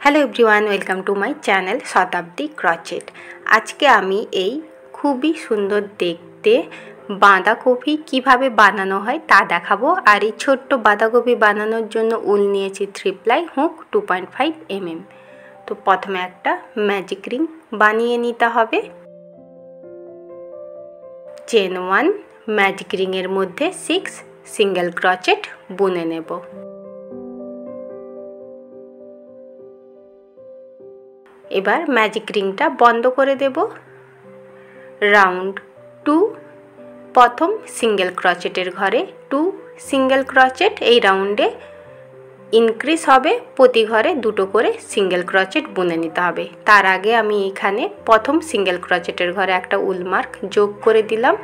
Hello everyone, welcome to my channel Shatabdi crochet. আজকে আমি এই খুবই সুন্দর দেখতে বাঁধাকপি কিভাবে বানানো হয় তা দেখাবো। আর এই ছোট্ট বাঁধাকপি বানানোর জন্য উল নিয়েছি 3 প্লাই হুক 2.5 mm। তো প্রথমে একটা ম্যাজিক রিং বানিয়ে নিতে হবে। চেন 1 ম্যাজিক রিংয়ের মধ্যে 6 সিঙ্গেল ক্রচেট বুনে নেব। এবার ম্যাজিক রিংটা বন্ধ করে দেব। রাউন্ড 2 প্রথম সিঙ্গেল ক্রচেটের ঘরে 2 সিঙ্গেল ক্রচেট, এই রাউন্ডে ইনক্রিজ হবে, প্রতি ঘরে দুটো করে সিঙ্গেল ক্রচেট বুনে নিতে হবে। তার আগে আমি এখানে প্রথম সিঙ্গেল ক্রচেটের ঘরে একটা উল মার্ক যোগ করে দিলাম,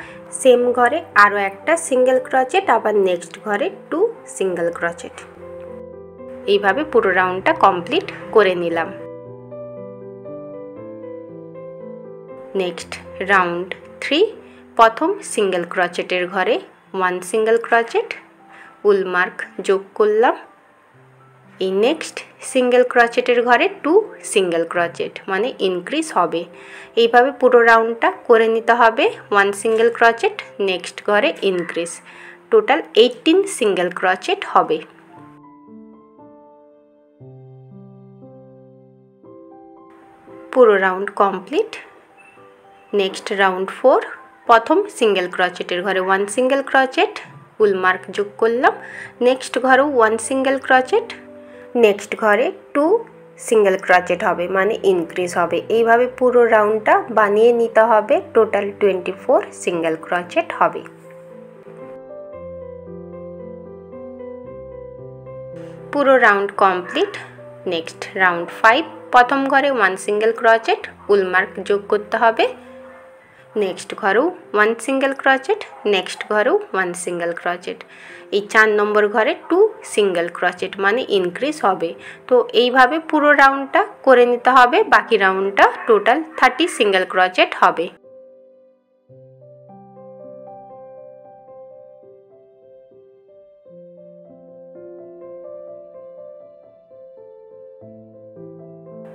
সেম ঘরে আরও একটা সিঙ্গেল ক্রচেট, আবার নেক্সট ঘরে 2 সিঙ্গেল ক্রচেট। এইভাবে পুরো রাউন্ডটা কমপ্লিট করে নিলাম। নেক্সট রাউন্ড 3 প্রথম সিঙ্গেল ক্রচেটের ঘরে 1 সিঙ্গেল ক্রচেট, উল মার্ক যোগ করলাম। এই নেক্সট সিঙ্গেল ক্রচেটের ঘরে 2 সিঙ্গেল ক্রচেট, মানে ইনক্রিজ হবে। এইভাবে পুরো রাউন্ডটা করে নিতে হবে। 1 সিঙ্গেল ক্রচেট, নেক্সট ঘরে ইনক্রিজ, টোটাল 18 সিঙ্গেল ক্রচেট হবে। পুরো রাউন্ড কমপ্লিট। নেক্সট রাউন্ড 4 প্রথম সিঙ্গেল ক্রচেটের ঘরে 1 সিঙ্গেল ক্রচেট, উল মার্ক যোগ করলাম। নেক্সট ঘরেও 1 সিঙ্গেল ক্রচেট, নেক্সট ঘরে 2 সিঙ্গেল ক্রচেট হবে, মানে ইনক্রিজ হবে। এইভাবে পুরো রাউন্ডটা বানিয়ে নিতে হবে, টোটাল 24 সিঙ্গেল ক্রচেট হবে। পুরো রাউন্ড কমপ্লিট। নেক্সট রাউন্ড 5 প্রথম ঘরে 1 সিঙ্গেল ক্রচেট, উল মার্ক যোগ করতে হবে। নেক্সট ঘরেও 1 সিঙ্গেল ক্রচেট, নেক্সট ঘরেও 1 সিঙ্গেল ক্রচেট, এই 4 নম্বর ঘরে 2 সিঙ্গেল ক্রচেট, মানে ইনক্রিজ হবে। তো এইভাবে পুরো রাউন্ডটা করে নিতে হবে। বাকি রাউন্ডটা টোটাল 30 সিঙ্গেল ক্রচেট হবে।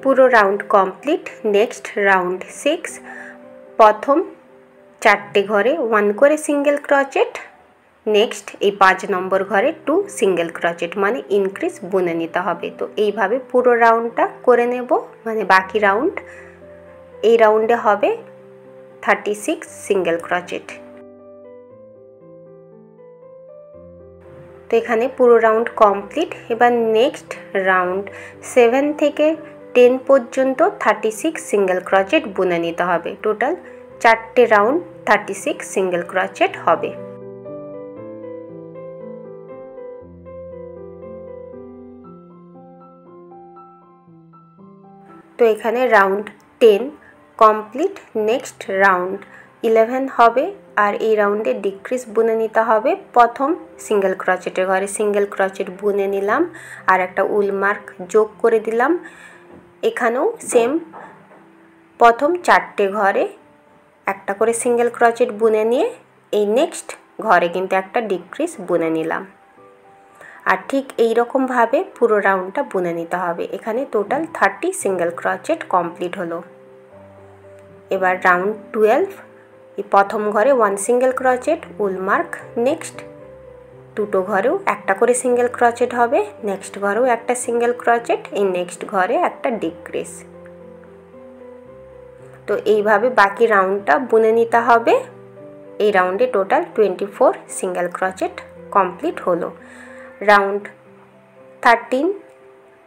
পুরো রাউন্ড কমপ্লিট। নেক্সট রাউন্ড 6 প্রথম 4টে ঘরে 1 করে সিঙ্গেল ক্রচেট, নেক্সট এই 5 নম্বর ঘরে 2 সিঙ্গেল ক্রচেট, মানে ইনক্রিজ বুনে নিতে হবে। তো এইভাবে পুরো রাউন্ডটা করে নেব, মানে বাকি রাউন্ড, এই রাউন্ডে হবে 36 সিঙ্গেল ক্রচেট। তো এখানে পুরো রাউন্ড কমপ্লিট। এবার নেক্সট রাউন্ড 7 থেকে 10 পর্যন্ত 36 সিঙ্গেল ক্রচেট বুনে নিতে হবে। টোটাল 4টে রাউন্ড 36 সিঙ্গেল ক্রচেট হবে। তো এখানে রাউন্ড 10 কমপ্লিট। নেক্সট রাউন্ড 11 হবে, আর এই রাউন্ডে ডিক্রিজ বুনে নিতে হবে। প্রথম সিঙ্গেল ক্রচেটের ঘরে সিঙ্গেল ক্রচেট বুনে নিলাম, আর একটা উল মার্ক যোগ করে দিলাম। এখানেও সেম প্রথম 4টে ঘরে একটা করে সিঙ্গেল ক্রচেট বুনে নিয়ে এই নেক্সট ঘরে কিন্তু একটা ডিক্রিজ বুনে নিলাম। আর ঠিক এই রকমভাবে পুরো রাউন্ডটা বুনে নিতে হবে। এখানে টোটাল 30 সিঙ্গেল ক্রচেট কমপ্লিট হলো। এবার রাউন্ড 12 এই প্রথম ঘরে 1 সিঙ্গেল ক্রচেট, উল মার্ক, নেক্সট দুটো ঘরেও একটা করে সিঙ্গেল ক্রচেট হবে, নেক্সট ঘরেও একটা সিঙ্গেল ক্রচেট, এই নেক্সট ঘরে একটা ডিক্রিজ। তো এইভাবে বাকি রাউন্ডটা বুনে নিতে হবে। এই রাউন্ডে টোটাল 24 সিঙ্গেল ক্রচেট কমপ্লিট হলো। রাউন্ড 13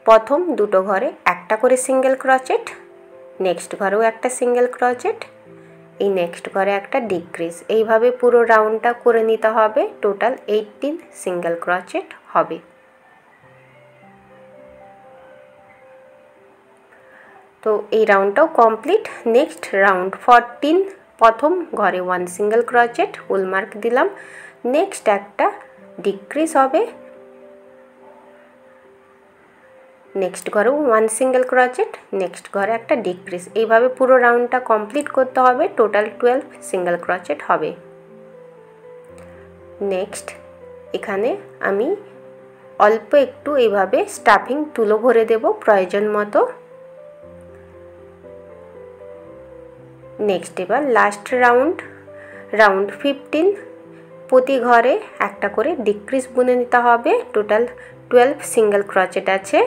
প্রথম দুটো ঘরে একটা করে সিঙ্গেল ক্রচেট, নেক্সট ঘরেও একটা সিঙ্গেল ক্রচেট, এই নেক্সট ঘরে একটা ডিক্রিজ। এইভাবে পুরো রাউন্ডটা করে নিতে হবে। টোটাল 18 সিঙ্গেল ক্রচেট হবে। তো এই রাউন্ডটাও কমপ্লিট। নেক্সট রাউন্ড 14 প্রথম ঘরে 1 সিঙ্গেল ক্রচেট, উল মার্ক দিলাম, নেক্সট একটা ডিক্রিজ হবে, নেক্সট ঘরেও 1 সিঙ্গেল ক্রচেট, নেক্সট ঘরে একটা ডিক্রিজ। এইভাবে পুরো রাউন্ডটা কমপ্লিট করতে হবে। টোটাল 12 সিঙ্গেল ক্রচেট হবে। নেক্সট এখানে আমি অল্প একটু এইভাবে স্টাফিং তুলো ভরে দেব প্রয়োজন মতো। নেক্সট এবার লাস্ট রাউন্ড 15 প্রতি ঘরে একটা করে ডিক্রিজ বুনে নিতে হবে। টোটাল 12 সিঙ্গেল ক্রোচেট আছে,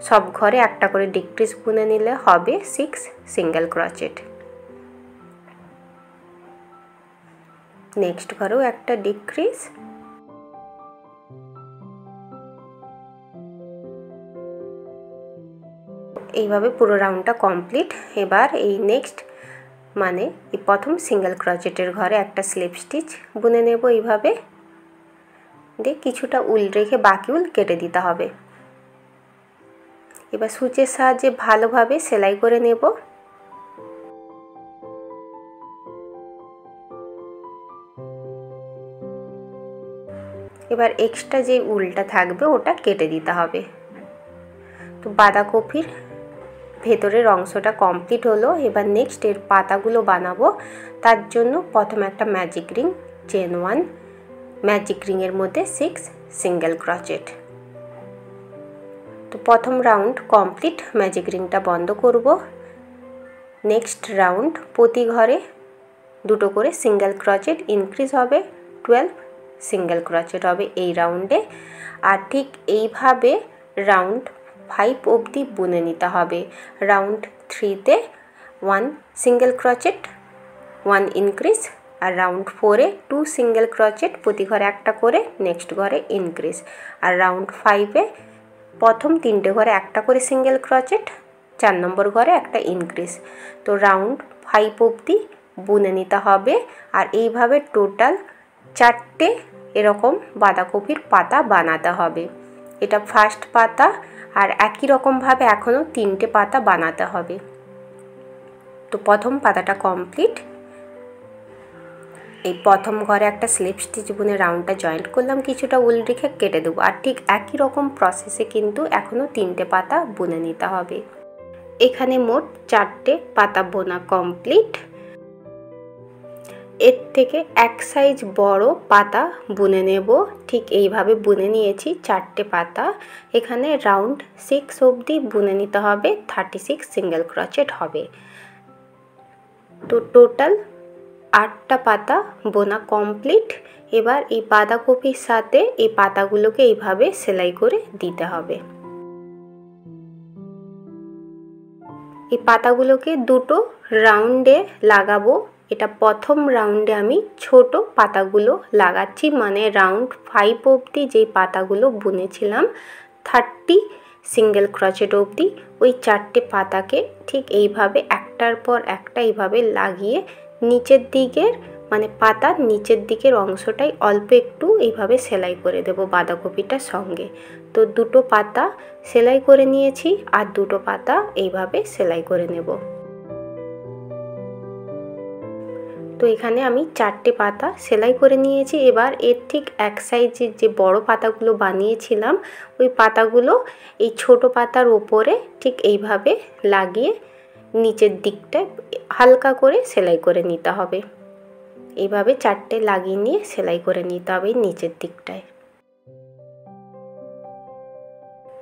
সব ঘরে একটা করে ডিক্রিজ বুনে নিলে হবে 6 সিঙ্গেল ক্রোচেট। নেক্সট ঘরেও একটা ডিক্রিজ। এইভাবে পুরো রাউন্ডটা কমপ্লিট। এবার এই নেক্সট মানে এই প্রথম সিঙ্গেল ক্রোচেটের ঘরে একটা স্লিপ স্টিচ বুনে নেব এইভাবে, দিয়ে কিছুটা উল রেখে বাকি উল কেটে দিতে হবে। এবার সূচের সাহায্যে ভালোভাবে সেলাই করে নেব। এবার এক্সট্রা যে উলটা থাকবে ওটা কেটে দিতে হবে। তো বাঁধাকপির ভেতরের অংশটা কমপ্লিট হলো। এবার নেক্সট এর পাতাগুলো বানাবো। তার জন্য প্রথমে একটা ম্যাজিক রিং, চেন 1, ম্যাজিক রিংয়ের মধ্যে 6 সিঙ্গেল ক্রোচেট। তো প্রথম রাউন্ড কমপ্লিট, ম্যাজিক রিংটা বন্ধ করব। নেক্সট রাউন্ড প্রতি ঘরে দুটো করে সিঙ্গেল ক্রোচেট ইনক্রিজ হবে, 12 সিঙ্গেল ক্রোচেট হবে এই রাউন্ডে। আর ঠিক এইভাবে রাউন্ড 5 অবধি বুনে নিতে হবে। রাউন্ড 3তে 1 সিঙ্গেল ক্রোচেট 1 ইনক্রিজ, আর রাউন্ড 4এ 2 সিঙ্গেল ক্রোচেট প্রতি ঘরে একটা করে, নেক্সট ঘরে ইনক্রিজ। আর রাউন্ড 5এ প্রথম 3টে ঘরে একটা করে সিঙ্গেল ক্রোচেট, 4 নম্বর ঘরে একটা ইনক্রিজ। তো রাউন্ড 5 অবধি বুনে নিতে হবে। আর এইভাবে টোটাল 4টে এরকম বাঁধাকপির পাতা বানাতে হবে। এটা ফার্স্ট পাতা, আর একই রকমভাবে এখনও 3টে পাতা বানাতে হবে। তো প্রথম পাতাটা কমপ্লিট। এই প্রথম ঘরে একটা স্লিপ স্টিচ বুনে রাউন্ডটা জয়েন্ট করলাম, কিছুটা উল রেখে কেটে দেবো। আর ঠিক একই রকম প্রসেসে কিন্তু এখনও 3টে পাতা বুনে নিতে হবে। এখানে মোট 4টে পাতা বোনা কমপ্লিট। এর থেকে এক সাইজ বড় পাতা বুনে নেব। ঠিক এইভাবে বুনে নিয়েছি 4টে পাতা। এখানে রাউন্ড 6 অবধি বুনে নিতে হবে, 36 সিঙ্গেল ক্রোচেট হবে। তো টোটাল 8টা পাতা বোনা কমপ্লিট। এবার এই বাঁধাকপির সাথে এই পাতাগুলোকে এইভাবে সেলাই করে দিতে হবে। এই পাতাগুলোকে দুটো রাউন্ডে লাগাবো। এটা প্রথম রাউন্ডে আমি ছোট পাতাগুলো লাগাচ্ছি, মানে রাউন্ড 5 অবধি যেই পাতাগুলো বুনেছিলাম 30 সিঙ্গেল ক্রোচেট অবধি, ওই 4টে পাতাকে ঠিক এইভাবে একটার পর একটা এইভাবে লাগিয়ে নিচের দিকের মানে পাতার নিচের দিকের অংশটাই অল্প একটু এইভাবে সেলাই করে দেব বাঁধাকপিটার সঙ্গে। তো দুটো পাতা সেলাই করে নিয়েছি, আর দুটো পাতা এইভাবে সেলাই করে নেব। তো এখানে আমি 4টে পাতা সেলাই করে নিয়েছি। এবার এর ঠিক এক সাইজের যে বড় পাতাগুলো বানিয়েছিলাম, ওই পাতাগুলো এই ছোট পাতার ওপরে ঠিক এইভাবে লাগিয়ে নিচের দিকটায় হালকা করে সেলাই করে নিতে হবে। এইভাবে 4টে লাগিয়ে নিয়ে সেলাই করে নিতে হবে নিচের দিকটায়।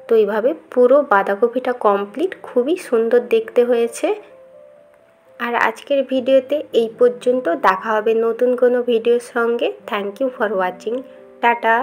তো এইভাবে পুরো বাঁধাকপিটা কমপ্লিট, খুবই সুন্দর দেখতে হয়েছে। আর আজকের ভিডিওতে এই পর্যন্ত। দেখা হবে নতুন কোনো ভিডিওর সঙ্গে। Thank you for watching. Tata.